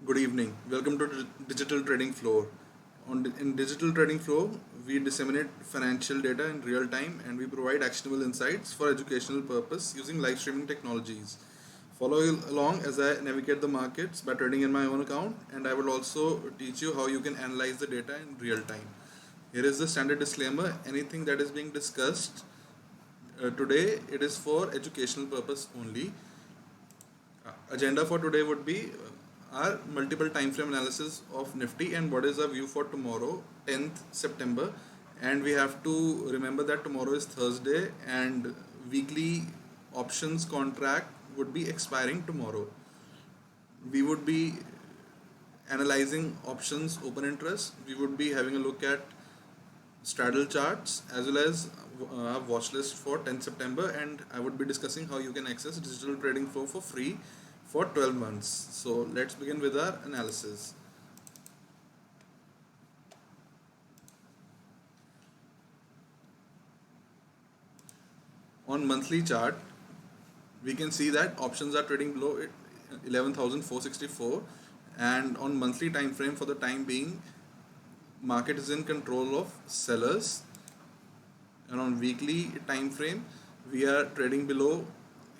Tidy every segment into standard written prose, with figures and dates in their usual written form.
Good evening. Welcome to Digital Trading Floor. In Digital Trading Floor, we disseminate financial data in real time and we provide actionable insights for educational purpose using live streaming technologies. Follow along as I navigate the markets by trading in my own account, and I will also teach you how you can analyze the data in real time. Here is the standard disclaimer: anything that is being discussed today, it is for educational purpose only. Agenda for today would be our multiple time frame analysis of Nifty and what is our view for tomorrow, 10th September. And we have to remember that tomorrow is Thursday and weekly options contract would be expiring tomorrow. We would be analyzing options open interest. We would be having a look at straddle charts as well as a watch list for 10th September, and I would be discussing how you can access digital trading flow for free for 12 months. So let's begin with our analysis. On monthly chart, we can see that options are trading below 11,464, and on monthly time frame for the time being market is in control of sellers, and on weekly time frame we are trading below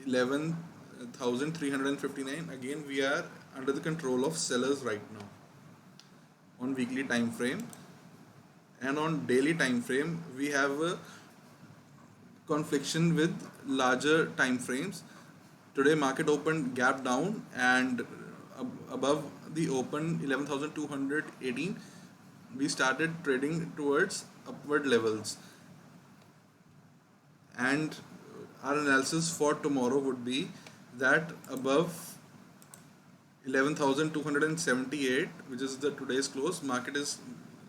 11,359. Again, we are under the control of sellers right now on weekly time frame. And on daily time frame we have a confliction with larger time frames. Today market opened gap down and above the open 11,218 we started trading towards upward levels, and our analysis for tomorrow would be that above 11,278, which is the today's close, market is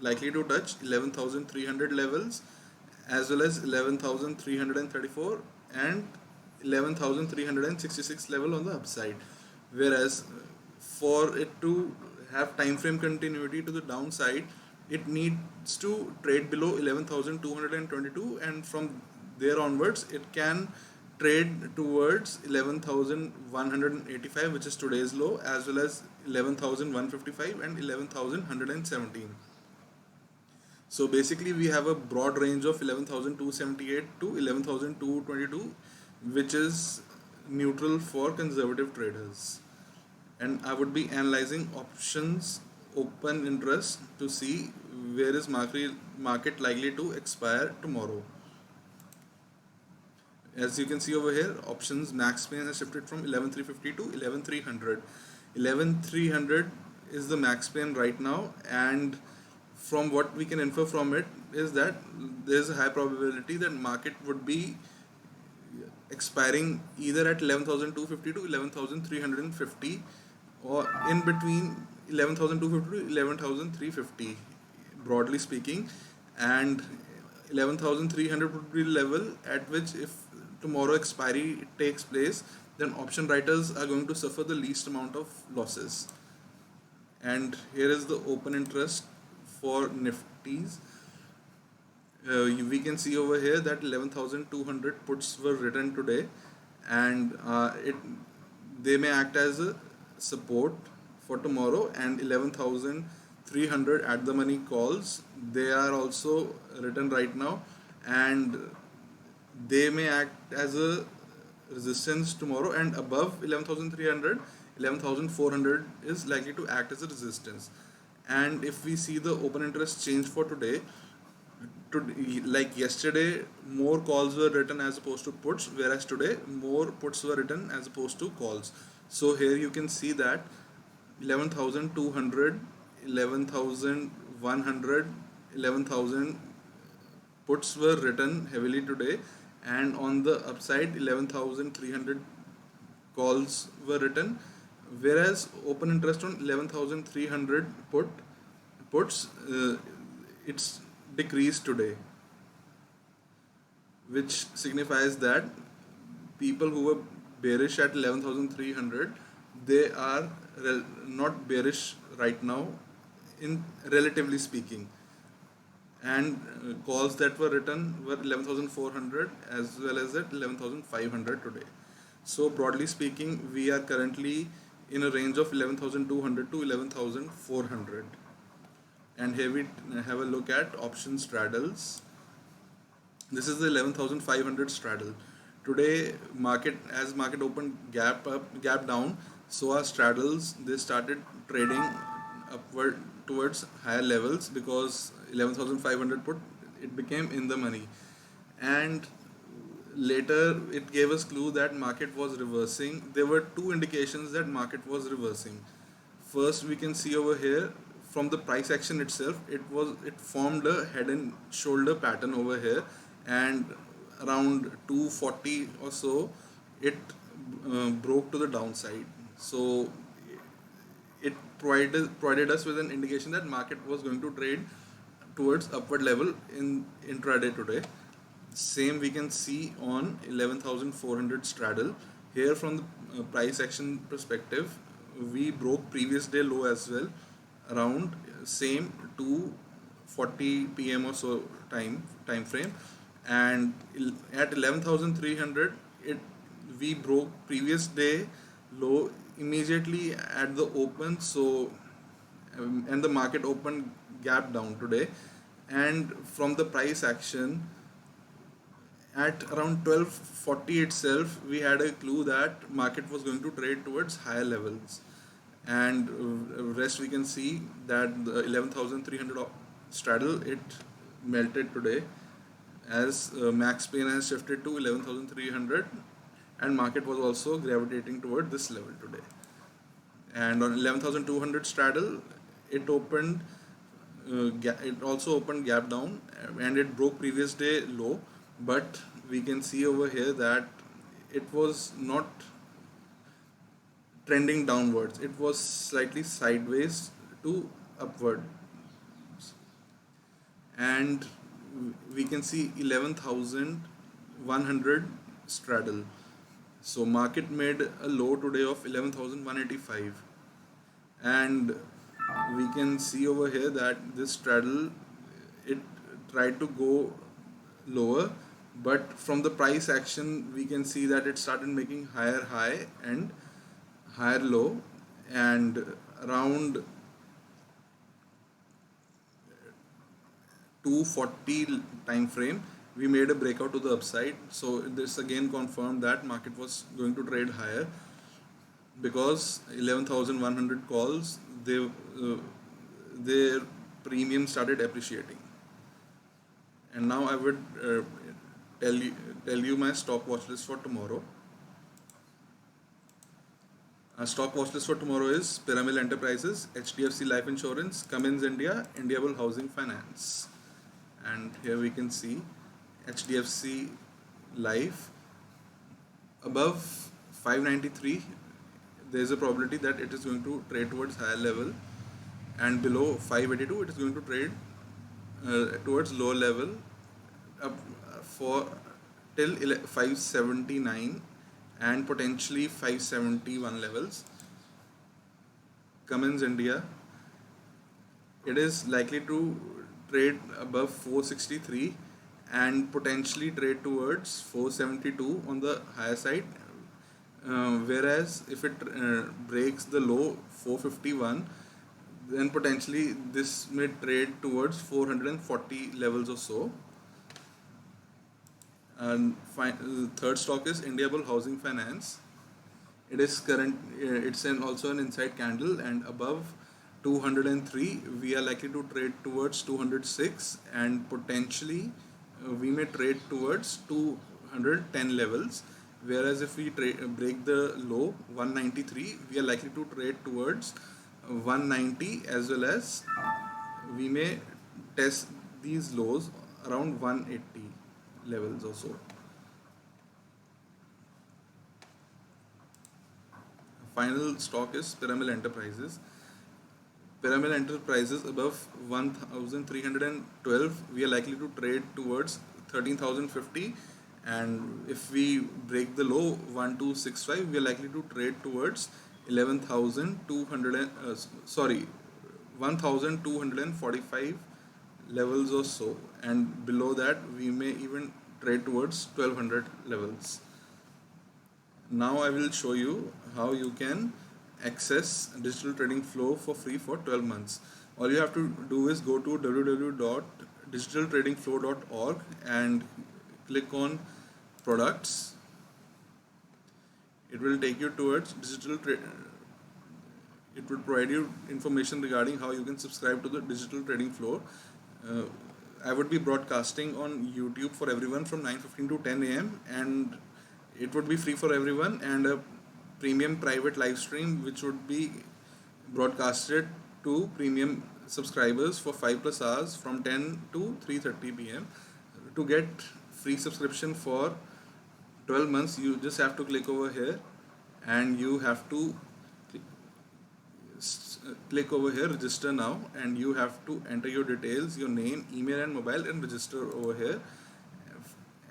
likely to touch 11,300 levels as well as 11,334 and 11,366 level on the upside. Whereas for it to have time frame continuity to the downside, it needs to trade below 11,222, and from there onwards it can trade towards 11,185, which is today's low, as well as 11,155 and 11,117. So basically we have a broad range of 11,278 to 11,222, which is neutral for conservative traders. And I would be analyzing options open interest to see where is market likely to expire tomorrow. As you can see over here, options max span has shifted from 11,350 to 11,300. 11,300 is the max span right now, and from what we can infer from it is that there is a high probability that market would be expiring either at 11,250 to 11,350, or in between 11,250 to 11,350, broadly speaking. And 11,300 would be the level at which, if tomorrow expiry takes place, then option writers are going to suffer the least amount of losses. And here is the open interest for Nifties. We can see over here that 11,200 puts were written today, and they may act as a support for tomorrow, and 11,300 at the money calls, they are also written right now, and they may act as a resistance tomorrow, and above 11,300, 11,400 is likely to act as a resistance. And if we see the open interest change for today, like yesterday more calls were written as opposed to puts, whereas today more puts were written as opposed to calls. So here you can see that 11,200, 11,100, 11,000 puts were written heavily today, and on the upside 11,300 calls were written, whereas open interest on 11,300 puts, it's decreased today, which signifies that people who were bearish at 11,300, they are not bearish right now, in relatively speaking. And calls that were written were 11,400 as well as at 11,500 today. So broadly speaking, we are currently in a range of 11,200 to 11,400. And here we have a look at option straddles. This is the 11,500 straddle. Today market opened gap up, gap down, so our straddles, they started trading upward towards higher levels because 11,500 put, it became in the money. And later it gave us clue that market was reversing. There were two indications that market was reversing. First, we can see over here from the price action itself, it formed a head and shoulder pattern over here, and around 240 or so it broke to the downside. So it provided us with an indication that market was going to trade towards upward level in intraday today. Same we can see on 11,400 straddle. Here from the price action perspective, we broke previous day low as well, around same 2:40 p.m. or so time frame, and at 11,300 it we broke previous day low immediately at the open. So and the market opened gap down today, and from the price action at around 12:40 itself we had a clue that market was going to trade towards higher levels. And rest we can see that the 11,300 straddle, it melted today as max pain has shifted to 11,300, and market was also gravitating toward this level today. And on 11,200 straddle, it opened it also opened gap down, and it broke previous day low, but we can see over here that it was not trending downwards, it was slightly sideways to upward. And we can see 11,100 straddle. So market made a low today of 11,185, and we can see over here that this straddle, it tried to go lower, but from the price action we can see that it started making higher high and higher low, and around 240 time frame we made a breakout to the upside. So this again confirmed that market was going to trade higher, because 11,100 calls, their premium started appreciating. And now I would tell you my stock watch list for tomorrow. Our stock watch list for tomorrow is Piramal Enterprises, HDFC Life Insurance, Cummins India, Indiabulls Housing Finance. And here we can see HDFC Life above 593. There is a probability that it is going to trade towards higher level, and below 582 it is going to trade towards lower level up for till 579 and potentially 571 levels. Cummins India, it is likely to trade above 463 and potentially trade towards 472 on the higher side, whereas if it breaks the low 451, then potentially this may trade towards 440 levels or so. And third stock is Indiabulls Housing Finance. It is also an inside candle, and above 203 we are likely to trade towards 206, and potentially we may trade towards 210 levels, whereas if we break the low 193 we are likely to trade towards 190, as well as we may test these lows around 180 levels or so. Final stock is Piramal Enterprises. Piramal Enterprises above 1,312 we are likely to trade towards 13,050, and if we break the low 1,265 we are likely to trade towards 1,245 levels or so, and below that we may even trade towards 1,200 levels. Now I will show you how you can access digital trading flow for free for 12 months. All you have to do is go to www.digitaltradingflow.org and click on products. It will take you towards it will provide you information regarding how you can subscribe to the digital trading floor. uh, I would be broadcasting on YouTube for everyone from 9:15 to 10 a.m. and it would be free for everyone, and a premium private live stream which would be broadcasted to premium subscribers for 5 plus hours from 10 to 3:30 p.m. To get free subscription for 12 months, you just have to click over here and you have to click over here, register now, and you have to enter your details, your name, email and mobile, and register over here.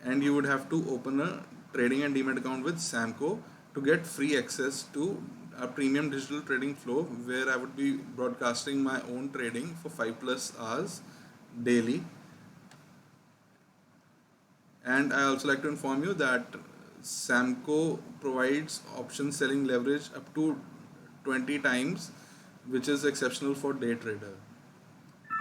And you would have to open a trading and demat account with Samco to get free access to a premium digital trading flow where I would be broadcasting my own trading for 5 plus hours daily. And I also like to inform you that Samco provides option selling leverage up to 20 times, which is exceptional for day trader.